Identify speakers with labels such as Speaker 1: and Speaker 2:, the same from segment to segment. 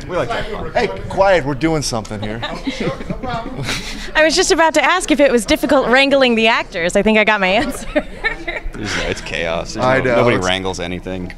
Speaker 1: We like to have fun.
Speaker 2: Hey, quiet, we're doing something here.
Speaker 3: I was just about to ask if it was difficult wrangling the actors. I think I got my answer.
Speaker 1: It's chaos.
Speaker 2: I know.
Speaker 1: Nobody wrangles anything.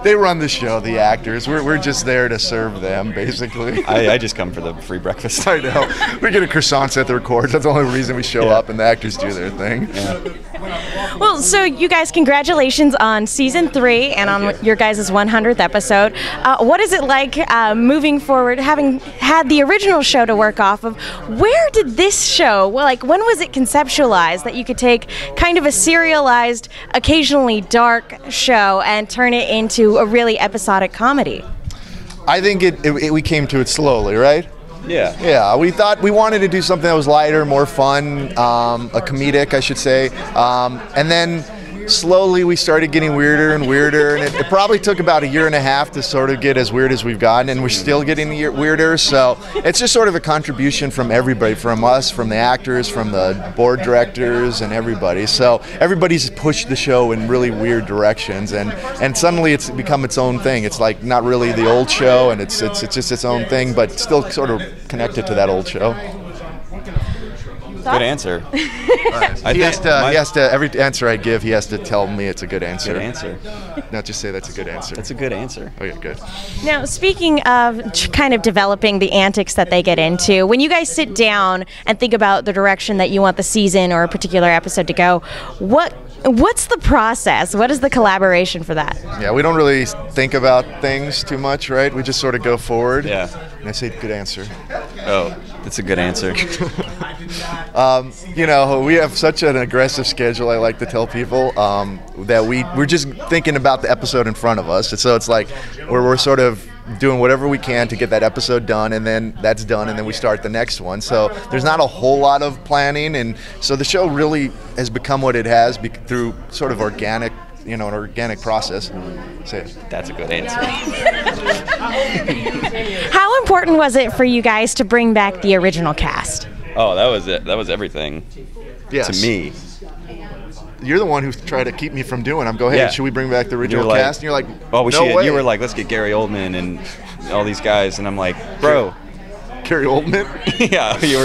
Speaker 2: They run the show, the actors. We're just there to serve them, basically.
Speaker 1: I just come for the free breakfast.
Speaker 2: I know. We get a croissant at the records. That's the only reason we show up, and the actors do their thing.
Speaker 1: Yeah.
Speaker 3: Well, so you guys, congratulations on season 3 and on your guys' 100th episode. What is it like moving forward, having had the original show to work off of? Where did this show, when was it conceptualized that you could take kind of a serialized, occasionally dark show and turn it into a really episodic comedy?
Speaker 2: I think we came to it slowly, right?
Speaker 1: Yeah.
Speaker 2: Yeah, we thought we wanted to do something that was lighter, more fun, a comedic, I should say. And then slowly we started getting weirder and weirder, and it probably took about 1.5 years to sort of get as weird as we've gotten, and we're still getting weirder. So it's just sort of a contribution from everybody, from us, from the actors, from the board directors, and everybody. So everybody's pushed the show in really weird directions, and suddenly it's become its own thing. It's like not really the old show, and it's just its own thing, but still sort of connected to that old show.
Speaker 1: Good answer.
Speaker 2: He has to, every answer I give, he has to tell me it's a good answer.
Speaker 1: Good answer.
Speaker 2: Not just say that's a good answer.
Speaker 1: That's a good answer.
Speaker 2: Okay, good.
Speaker 3: Now, speaking of kind of developing the antics that they get into, when you guys sit down and think about the direction that you want the season or a particular episode to go, what's the process? What is the collaboration for that?
Speaker 2: Yeah, we don't really think about things too much, right? We just sort of go forward.
Speaker 1: Yeah.
Speaker 2: And I say good answer.
Speaker 1: Oh, that's a good answer.
Speaker 2: We have such an aggressive schedule, I like to tell people, that we're just thinking about the episode in front of us. So it's like we're sort of doing whatever we can to get that episode done, and then that's done, and then we start the next one. So there's not a whole lot of planning, and so the show really has become what it has through sort of organic, an organic process. Say it.
Speaker 1: That's a good answer.
Speaker 3: How important was it for you guys to bring back the original cast?
Speaker 1: Oh, that was it. That was everything.
Speaker 2: Yes.
Speaker 1: To me.
Speaker 2: You're the one who tried to keep me from doing it. Go, hey, should we bring back the original cast? And you're like,
Speaker 1: oh, we
Speaker 2: no
Speaker 1: should.
Speaker 2: way.
Speaker 1: You were like, let's get Gary Oldman and all these guys, and I'm like, bro.
Speaker 2: Gary Oldman?
Speaker 1: Yeah, you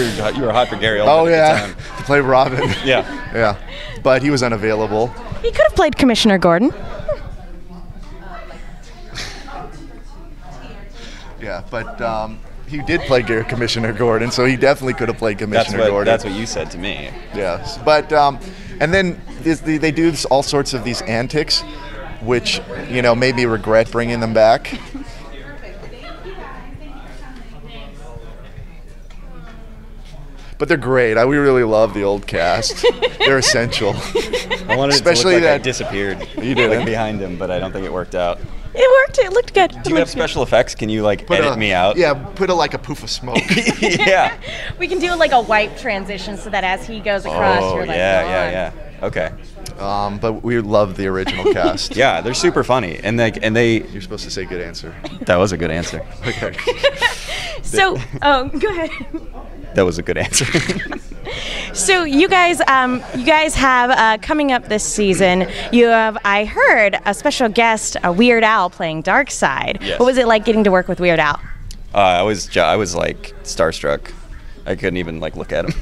Speaker 1: were hot for Gary Oldman at the time.
Speaker 2: To play Robin.
Speaker 1: Yeah.
Speaker 2: Yeah, but he was unavailable.
Speaker 3: He could have played Commissioner Gordon.
Speaker 2: Yeah, but he did play Commissioner Gordon, so he definitely could have played Commissioner Gordon.
Speaker 1: That's what you said to me.
Speaker 2: Yes, but and then they do all sorts of these antics, which made me regret bringing them back. But they're great. We really love the old cast. They're essential.
Speaker 1: I wanted it to look like I disappeared.
Speaker 2: You did
Speaker 3: behind
Speaker 1: him, but I don't think it worked out.
Speaker 3: It worked. It looked good.
Speaker 1: Do you have special effects? Can you edit me out?
Speaker 2: Yeah, put a poof of smoke.
Speaker 1: Yeah.
Speaker 3: We can do a wipe transition so that as he goes across, you're like,
Speaker 1: yeah. Okay.
Speaker 2: But we love the original cast.
Speaker 1: Yeah, they're super funny, and they.
Speaker 2: You're supposed to say good answer.
Speaker 1: That was a good answer.
Speaker 2: Okay.
Speaker 3: So, go ahead.
Speaker 1: That was a good answer.
Speaker 3: So you guys have coming up this season. You have, I heard, a special guest, Weird Al, playing Darkseid.
Speaker 1: Yes.
Speaker 3: What was it like getting to work with Weird Al?
Speaker 1: I was like starstruck. I couldn't even look at him.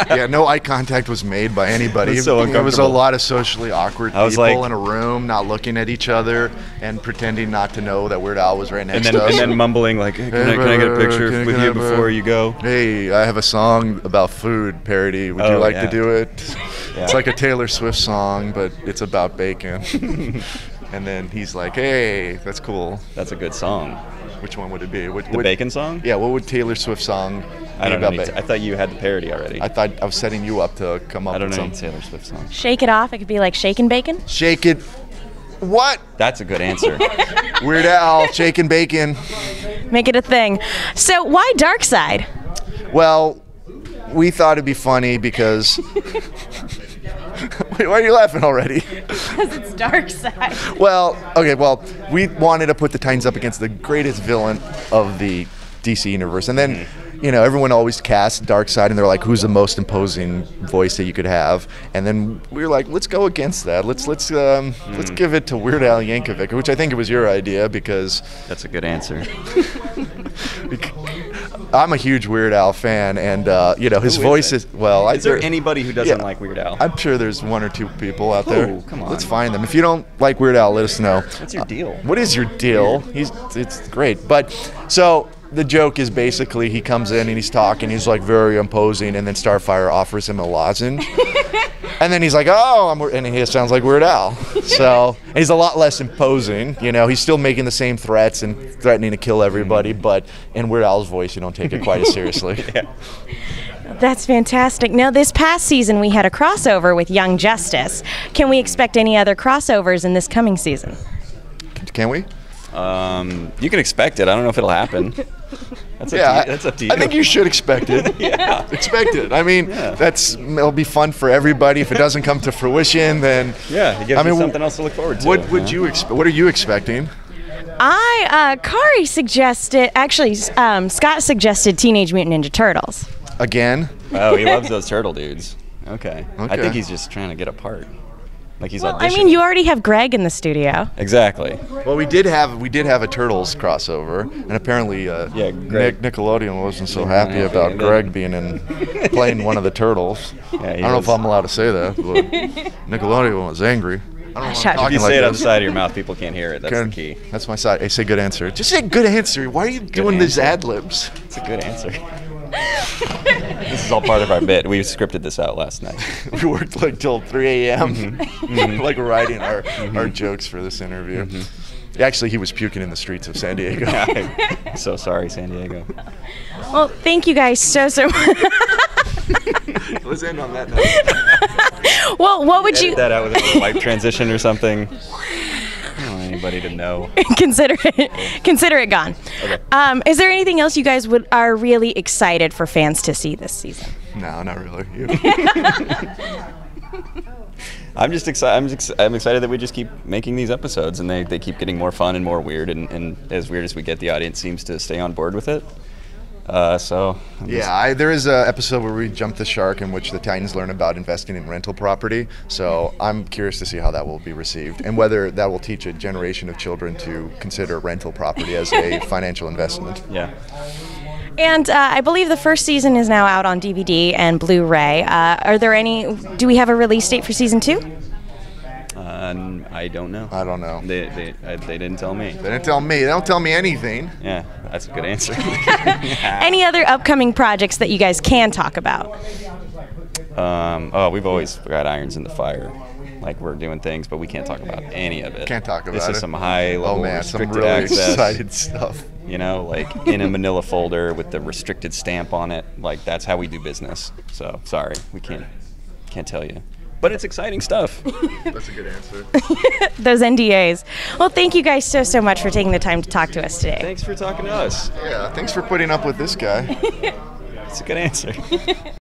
Speaker 2: Yeah, no eye contact was made by anybody.
Speaker 1: It was so uncomfortable.
Speaker 2: It was a lot of socially awkward people in a room, not looking at each other and pretending not to know that Weird Al was right next to us.
Speaker 1: And then mumbling hey, can I get a picture with you before you go?
Speaker 2: Hey, I have a song about food parody. Would you like to do it? Yeah. It's like a Taylor Swift song, but it's about bacon. And then he's like, hey, that's cool.
Speaker 1: That's a good song.
Speaker 2: Which one would it be?
Speaker 1: The bacon song?
Speaker 2: Yeah, what would Taylor Swift song be?
Speaker 1: I don't know. I thought you had the parody already.
Speaker 2: I thought I was setting you up to come up with some.
Speaker 1: I don't know any Taylor Swift song.
Speaker 3: Shake It Off. It could be like Shakin' Bacon.
Speaker 2: Shake It. What?
Speaker 1: That's a good answer.
Speaker 2: Weird Al, Shakin' Bacon.
Speaker 3: Make it a thing. So why Darkseid?
Speaker 2: Well, we thought it'd be funny because... Wait, why are you laughing already?
Speaker 3: Because it's Darkseid.
Speaker 2: Well, we wanted to put the Titans up against the greatest villain of the DC universe. And then, everyone always casts Darkseid, and they're like, who's the most imposing voice that you could have? And then we were like, let's go against that. Let's give it to Weird Al Yankovic, which I think it was your idea because
Speaker 1: That's a good answer.
Speaker 2: I'm a huge Weird Al fan, and his voice is well.
Speaker 1: Is there anybody who doesn't like Weird Al?
Speaker 2: I'm sure there's one or two people out there.
Speaker 1: Oh, come on.
Speaker 2: Let's find them. If you don't like Weird Al, let us know.
Speaker 1: What's your deal?
Speaker 2: What is your deal? It's great. But so the joke is basically he comes in and he's talking. He's like very imposing, and then Starfire offers him a lozenge. And then he's like, and he sounds like Weird Al. So and he's a lot less imposing. He's still making the same threats and threatening to kill everybody, but in Weird Al's voice, you don't take it quite as seriously.
Speaker 1: Yeah.
Speaker 3: That's fantastic. Now, this past season, we had a crossover with Young Justice. Can we expect any other crossovers in this coming season?
Speaker 2: Can we?
Speaker 1: You can expect it. I don't know if it'll happen. That's up to you.
Speaker 2: I think you should expect it.
Speaker 1: Yeah.
Speaker 2: Expect it. I mean, it'll be fun for everybody. If it doesn't come to fruition, then
Speaker 1: it gives you something else to look forward to.
Speaker 2: What are you expecting?
Speaker 3: Kari suggested, actually, Scott suggested Teenage Mutant Ninja Turtles.
Speaker 2: Again?
Speaker 1: Oh, he loves those turtle dudes. Okay. I think he's just trying to get a part. Like he's auditioning.
Speaker 3: You already have Greg in the studio.
Speaker 1: Exactly.
Speaker 2: Well, we did have a Turtles crossover, and apparently, Nickelodeon wasn't so happy about Greg being playing one of the turtles. Yeah, I don't know if I'm allowed to say that, but Nickelodeon was angry.
Speaker 1: If you say it on the side of your mouth, people can't hear it. That's the key.
Speaker 2: That's my side. Hey, say good answer. Just say good answer. Why are you doing these ad libs?
Speaker 1: It's a good answer. This is all part of our bit. We scripted this out last night.
Speaker 2: We worked like till 3 a.m. Like writing our jokes for this interview. Actually, he was puking in the streets of San Diego.
Speaker 1: So sorry, San Diego.
Speaker 3: Well, thank you guys so much.
Speaker 2: Let's end on that note.
Speaker 3: Well, what would you...
Speaker 1: Edit that out with a wipe transition or something. I don't want anybody to know.
Speaker 3: Consider it gone. Okay. Is there anything else you guys are really excited for fans to see this season?
Speaker 2: No, not really.
Speaker 1: I'm just excited. I'm excited that we just keep making these episodes, and they keep getting more fun and more weird. And as weird as we get, the audience seems to stay on board with it.
Speaker 2: There is an episode where we jump the shark in which the Titans learn about investing in rental property. So I'm curious to see how that will be received and whether that will teach a generation of children to consider rental property as a financial investment.
Speaker 1: Yeah.
Speaker 3: And I believe the first season is now out on DVD and Blu-ray. Do we have a release date for season 2?
Speaker 1: I don't know.
Speaker 2: I don't know.
Speaker 1: They didn't tell me.
Speaker 2: They didn't tell me. They don't tell me anything.
Speaker 1: Yeah, that's a good answer.
Speaker 3: Any other upcoming projects that you guys can talk about?
Speaker 1: We've always got irons in the fire. Like we're doing things, but we can't talk about any of it.
Speaker 2: Can't talk about it.
Speaker 1: This is some high-level restricted
Speaker 2: some really
Speaker 1: access.
Speaker 2: excited stuff.
Speaker 1: Like in a manila folder with the restricted stamp on it. Like that's how we do business. So sorry, we can't tell you. But it's exciting stuff.
Speaker 2: That's a good answer.
Speaker 3: Those NDAs. Well, thank you guys so much for taking the time to talk to us today.
Speaker 1: Thanks for talking to us.
Speaker 2: Yeah, thanks for putting up with this guy.
Speaker 1: It's a good answer.